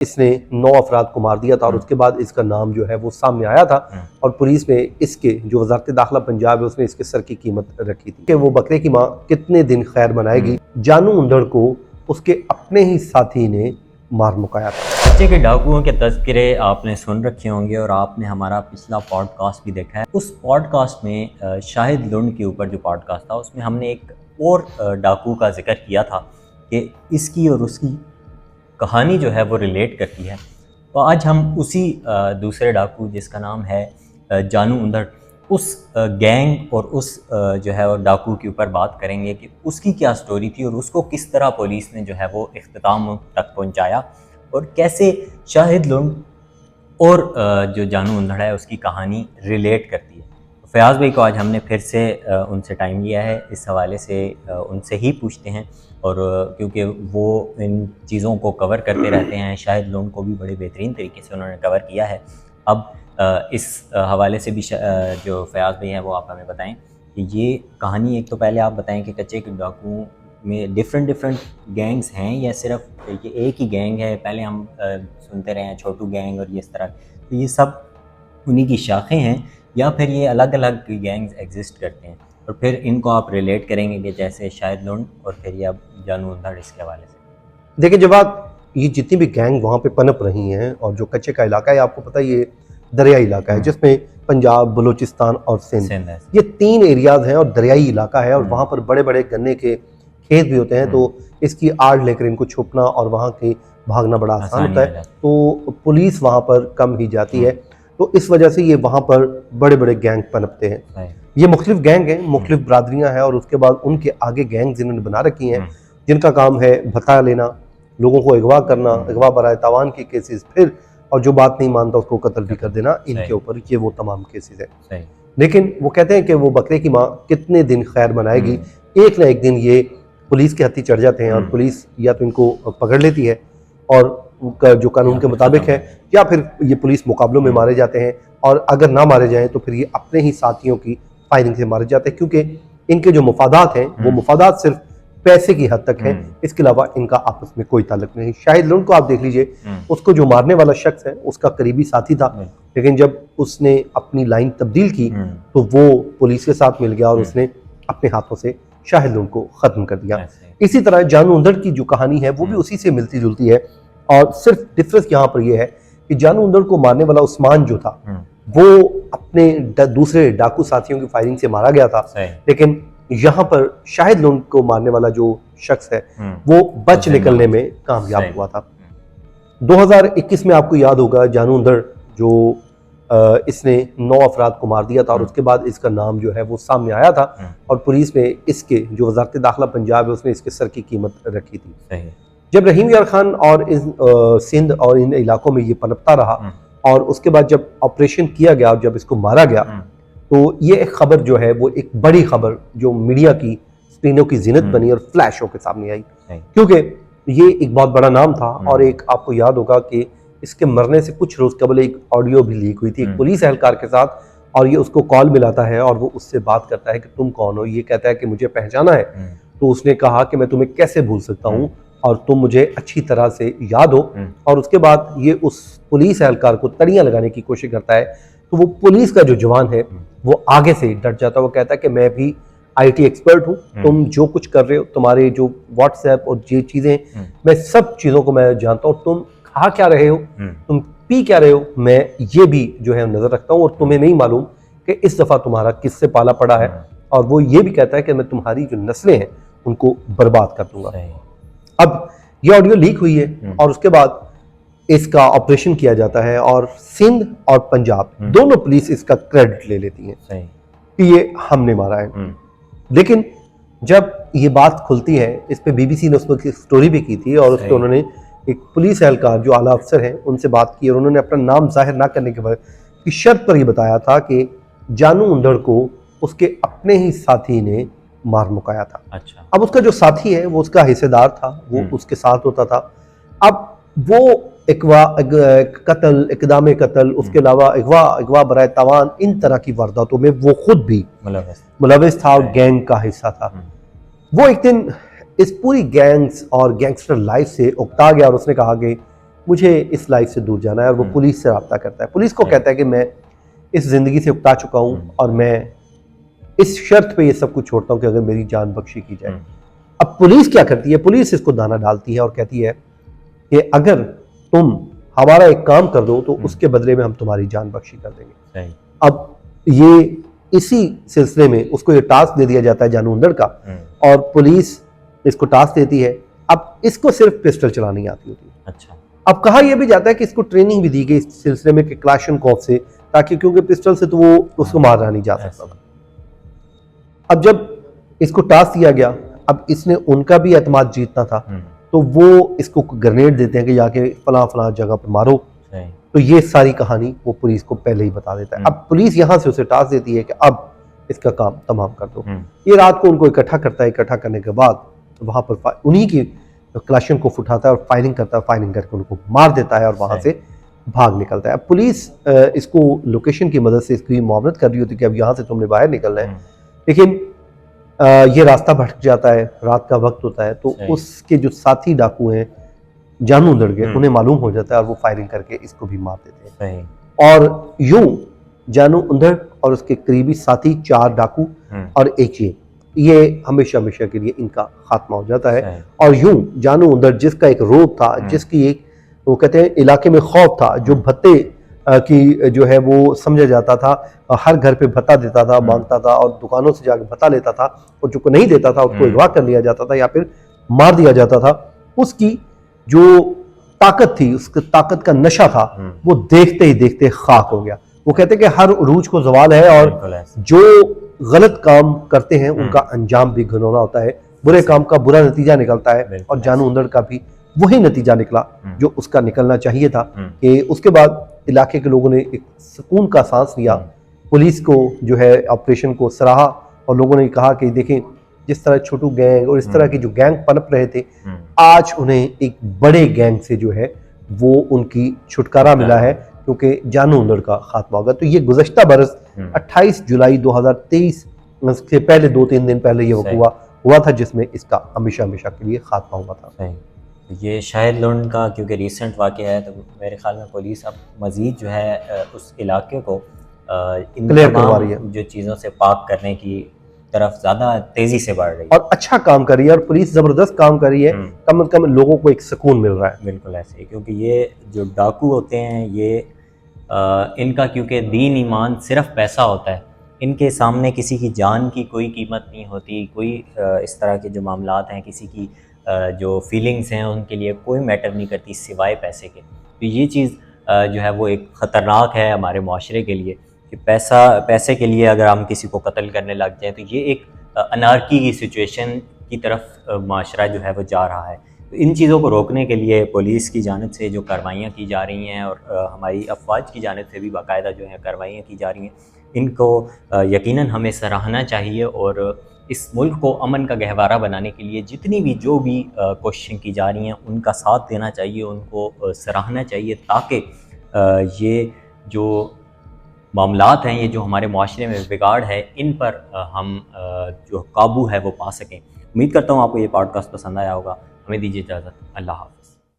इसने 9 अफराद को मार दिया था और उसके बाद इसका नाम जो है वो सामने आया था और पुलिस ने इसके जो वजारत दाखिला पंजाब है उसने इसके सर की कीमत रखी थी कि वो बकरे की माँ कितने दिन खैर मनाएगी। जानू उंदड़ को उसके अपने ही साथी ने मार मुकाया था। कच्चे के डाकुओं के तज़किरे आपने सुन रखे होंगे और आपने हमारा पिछला पॉडकास्ट भी देखा है। उस पॉडकास्ट में शाहिद लुंड के ऊपर जो पॉडकास्ट था उसमें हमने एक और डाकू का जिक्र किया था कि इसकी और उसकी कहानी जो है वो रिलेट करती है। तो आज हम उसी दूसरे डाकू जिसका नाम है जानू उंदड़, उस गैंग और उस जो है और डाकू के ऊपर बात करेंगे कि उसकी क्या स्टोरी थी और उसको किस तरह पुलिस ने जो है वो इख्तिताम तक पहुंचाया और कैसे शाहिद लुंड और जो जानू उंदड़ है उसकी कहानी रिलेट करती है। तो फयाज़ भाई को आज हमने फिर से उनसे टाइम लिया है, इस हवाले से उनसे ही पूछते हैं और क्योंकि वो इन चीज़ों को कवर करते रहते हैं, शाहिद लुंड को भी बड़े बेहतरीन तरीके से उन्होंने कवर किया है। अब इस हवाले से भी जो फयाज़ भाई हैं वो आप हमें बताएं कि ये कहानी, एक तो पहले आप बताएं कि कच्चे के डाकू में डिफरेंट गैंग्स हैं या सिर्फ ये एक ही गैंग है। पहले हम सुनते रहे हैं छोटू गैंग और ये इस तरह, तो ये सब उन्हीं की शाखें हैं या फिर ये अलग अलग गैंग्स एग्जिस्ट करते हैं, और फिर इनको आप रिलेट करेंगे कि जैसे शाहिद लुंड और फिर ये अब जानू उंदड़ इसके हवाले से। देखिए, जब आप ये जितनी भी गैंग वहाँ पे पनप रही हैं और जो कच्चे का इलाका है, आपको पता है ये दरियाई इलाका है जिसमें पंजाब, बलूचिस्तान और सिंध, ये 3 एरियाज हैं और दरियाई इलाका है और वहाँ पर बड़े बड़े गन्ने के खेत भी होते हैं। तो इसकी आड़ लेकर इनको छुपना और वहाँ के भागना बड़ा आसान होता है, तो पुलिस वहाँ पर कम ही जाती है। तो इस वजह से ये वहाँ पर बड़े बड़े गैंग पनपते हैं। ये मुख्तलिफ गैंग हैं, मुख्तलिफ बरादरियाँ हैं और उसके बाद उनके आगे गैंग जिन्होंने बना रखी हैं जिनका काम है भत्ता लेना, लोगों को अगवा करना, अगवा बराए तावान के केसेस, फिर और जो बात नहीं मानता उसको कत्ल भी कर देना, इनके ऊपर ये वो तमाम केसेस हैं। लेकिन वो कहते हैं कि वो बकरे की माँ कितने दिन खैर मनाएगी, एक ना एक दिन ये पुलिस के हत्थे चढ़ जाते हैं और पुलिस या तो इनको पकड़ लेती है और उनका जो कानून के मुताबिक है, या फिर ये पुलिस मुकाबलों में मारे जाते हैं और अगर ना मारे जाएं तो फिर ये अपने ही साथियों की फायरिंग से मारे जाते हैं, क्योंकि इनके जो मुफादात हैं वो मुफादात सिर्फ पैसे की हद तक है, इसके अलावा इनका आपस में कोई ताल्लुक नहीं। शाहिद लुंड को आप देख लीजिए, उसको जो मारने वाला शख्स है उसका करीबी साथी था, लेकिन जब उसने अपनी लाइन तब्दील की तो वो पुलिस के साथ मिल गया और उसने अपने हाथों से शाहिद लुंड को खत्म कर दिया। इसी तरह जानू उंदड़ की जो कहानी है वो भी उसी से मिलती जुलती है और सिर्फ डिफरेंस यहाँ पर यह है कि जानू उंदड़ को मारने वाला उस्मान जो था वो अपने दूसरे डाकू साथियों की फायरिंग से मारा गया था, लेकिन यहाँ पर शाहिद लुंड को मारने वाला जो शख्स है वो बच निकलने में कामयाब हुआ था। 2021 में आपको याद होगा जानू उंदड़ जो इसने 9 अफराद को मार दिया था और उसके बाद इसका नाम जो है वो सामने आया था और पुलिस ने इसके जो वजारत दाखिला पंजाब है उसने इसके सर की कीमत रखी थी। जब रहीम यार खान और सिंध और इन इलाकों में ये पनपता रहा और उसके बाद जब ऑपरेशन किया गया और जब इसको मारा गया तो ये एक खबर जो है वो एक बड़ी खबर जो मीडिया की स्क्रीनों की जिनत बनी और फ्लैश होकर सामने आई, क्योंकि ये एक बहुत बड़ा नाम था। और एक आपको याद होगा कि इसके मरने से कुछ रोज कबल एक ऑडियो भी लीक हुई थी एक पुलिस एहलकार के साथ, और ये उसको कॉल मिलाता है और वो उससे बात करता है कि तुम कौन हो। ये कहता है कि मुझे पहचाना है। तो उसने कहा कि मैं तुम्हें कैसे भूल सकता हूँ और तुम मुझे अच्छी तरह से याद हो। और उसके बाद ये उस पुलिस एहलकार को तड़ियाँ लगाने की कोशिश करता है, तो वो पुलिस का जो जवान है वो आगे से डट जाता है। वो कहता है कि मैं भी IT एक्सपर्ट हूँ, तुम जो कुछ कर रहे हो, तुम्हारे जो व्हाट्सएप और ये चीज़ें, मैं सब चीज़ों को मैं जानता हूँ, तुम खा क्या रहे हो, तुम पी क्या रहे हो, मैं ये भी जो है नज़र रखता हूँ और तुम्हें नहीं मालूम कि इस दफ़ा तुम्हारा किससे पाला पड़ा है। और वो ये भी कहता है कि मैं तुम्हारी जो नस्लें हैं उनको बर्बाद कर दूंगा। अब ये ऑडियो लीक हुई है और उसके बाद इसका ऑपरेशन किया जाता है और सिंध और पंजाब दोनों पुलिस इसका क्रेडिट ले लेती है कि ये हमने मारा है। लेकिन जब ये बात खुलती है, इस पे BBC ने उस पर स्टोरी भी की थी और उस पर उन्होंने एक पुलिस एहलकार जो आला अफसर हैं उनसे बात की और उन्होंने अपना नाम जाहिर ना करने के बाद की शर्त पर ये बताया था कि जानू उंदड़ को उसके अपने ही साथी ने मार मुकाया था। अच्छा। अब उसका जो साथी है वो उसका हिस्सेदार था, वो उसके साथ होता था। अब वो कत्ल, इक़दाम कत्ल, उसके अलावा अगवा बराए तावान, इन तरह की वारदातों में वो खुद भी मुलविस था और गैंग का हिस्सा था। वो एक दिन इस पूरी गैंग्स और गैंगस्टर लाइफ से उकता गया और उसने कहा कि मुझे इस लाइफ से दूर जाना है, और वो पुलिस से रब्ता करता है। पुलिस को कहता है कि मैं इस ज़िंदगी से उकता चुका हूँ और मैं इस शर्त पे ये सब कुछ छोड़ता हूँ कि अगर मेरी जान बख्शी की जाए। अब पुलिस क्या करती है, पुलिस इसको दाना डालती है और कहती है कि अगर तुम हमारा एक काम कर दो तो उसके बदले में हम तुम्हारी जान बख्शी कर देंगे। अब ये इसी सिलसिले में उसको ये टास्क दे दिया जाता है जानू अंदर का, और पुलिस इसको टास्क देती है। अब इसको सिर्फ पिस्टल चलानी आती होती है। अच्छा। अब कहा यह भी जाता है कि इसको ट्रेनिंग भी दी गई इस सिलसिले में कि क्लाशनकोफ से, ताकि क्योंकि पिस्टल से तो वो उसको मारना नहीं जा सकता था। अब जब इसको टास्क दिया गया, अब इसने उनका भी एतमाद जीतना था, तो वो इसको ग्रेनेड देते हैं कि जाके फला फला जगह पर मारो। तो ये सारी कहानी वो पुलिस को पहले ही बता देता है। अब पुलिस यहाँ से उसे टास्क देती है कि अब इसका काम तमाम कर दो। ये रात को उनको इकट्ठा करता है, इकट्ठा करने के बाद वहां पर उन्हीं की क्लाशन को उठाता है और फायरिंग करता है, फायरिंग करके उनको मार देता है और वहां से भाग निकलता है। अब पुलिस इसको लोकेशन की मदद से इसकी मुआवनत कर रही होती है कि अब यहाँ से तुमने बाहर निकलना है, लेकिन ये रास्ता भटक जाता है, रात का वक्त होता है, तो उसके जो साथी डाकू हैं जानू लड़के, उन्हें मालूम हो जाता है और वो फायरिंग करके इसको भी मार देते हैं। और यूं जानू अंदर और उसके करीबी साथी 4 डाकू और एक ये हमेशा हमेशा के लिए इनका खात्मा हो जाता है। और यूं जानू अंदर जिसका एक रोब था, जिसकी एक वो कहते हैं इलाके में खौफ था, जो भत्ते की जो है वो समझा जाता था, हर घर पे भत्ता देता था, मांगता था और दुकानों से जाकर भत्ता लेता था, और जो को नहीं देता था उसको अगवा कर लिया जाता था या फिर मार दिया जाता था। उसकी जो ताकत थी, उसकी ताकत का नशा था, वो देखते ही देखते खाक हो गया। वो कहते हैं कि हर उरूज को जवाल है, और जो गलत काम करते हैं उनका अंजाम भी घिनौना होता है, बुरे काम का बुरा नतीजा निकलता है। और जानू अंदर का भी वही नतीजा निकला जो उसका निकलना चाहिए था, कि उसके बाद इलाके के लोगों ने एक सुकून का सांस लिया, पुलिस को जो है ऑपरेशन को सराहा, और लोगों ने कहा कि देखें जिस तरह छोटू गैंग और इस तरह के जो गैंग पनप रहे थे, आज उन्हें एक बड़े गैंग से जो है वो उनकी छुटकारा मिला है, क्योंकि जानू अंदर का खात्मा होगा। तो ये गुज़श्ता बरस 28 जुलाई 2023 से पहले 2-3 दिन पहले ये हुआ था, जिसमें इसका हमेशा हमेशा के लिए खात्मा हुआ था। ये शाहिद लुंड का क्योंकि रिसेंट वाक़या है, तो मेरे ख्याल में पुलिस अब मज़ीद जो है उस इलाके को इन तमाम जो चीज़ों से पाक करने की तरफ ज़्यादा तेज़ी से बढ़ रही है और अच्छा काम कर रही है, और पुलिस ज़बरदस्त काम कर रही है। कम से कम लोगों को एक सुकून मिल रहा है। बिल्कुल ऐसे ही, क्योंकि ये जो डाकू होते हैं ये इनका क्योंकि दीन ईमान सिर्फ पैसा होता है, इनके सामने किसी की जान की कोई कीमत नहीं होती, कोई इस तरह के जो मामलात हैं, किसी की जो फीलिंग्स हैं उनके लिए कोई मैटर नहीं करती सिवाय पैसे के। तो ये चीज़ जो है वो एक ख़तरनाक है हमारे माशरे के लिए, कि पैसे के लिए अगर हम किसी को कत्ल करने लग जाएँ तो ये एक अनार्की की सिचुएशन की तरफ माशरा जो है वो जा रहा है। तो इन चीज़ों को रोकने के लिए पुलिस की जानिब से जो कार्रवाइयाँ की जा रही हैं, और हमारी अफवाज की जानिब से भी बाकायदा जो है कार्रवाइयाँ की जा रही हैं, इनको यकीनन हमें सराहना चाहिए। और इस मुल्क को अमन का गहवारा बनाने के लिए जितनी भी जो भी कोशिशें की जा रही हैं उनका साथ देना चाहिए, उनको सराहना चाहिए, ताकि ये जो मामलात हैं, ये जो हमारे माशरे में बिगाड़ है, इन पर हम जो काबू है वो पा सकें। उम्मीद करता हूँ आपको ये पॉडकास्ट पसंद आया होगा। हमें दीजिए इजाज़त। अल्लाह हाफ़िज़।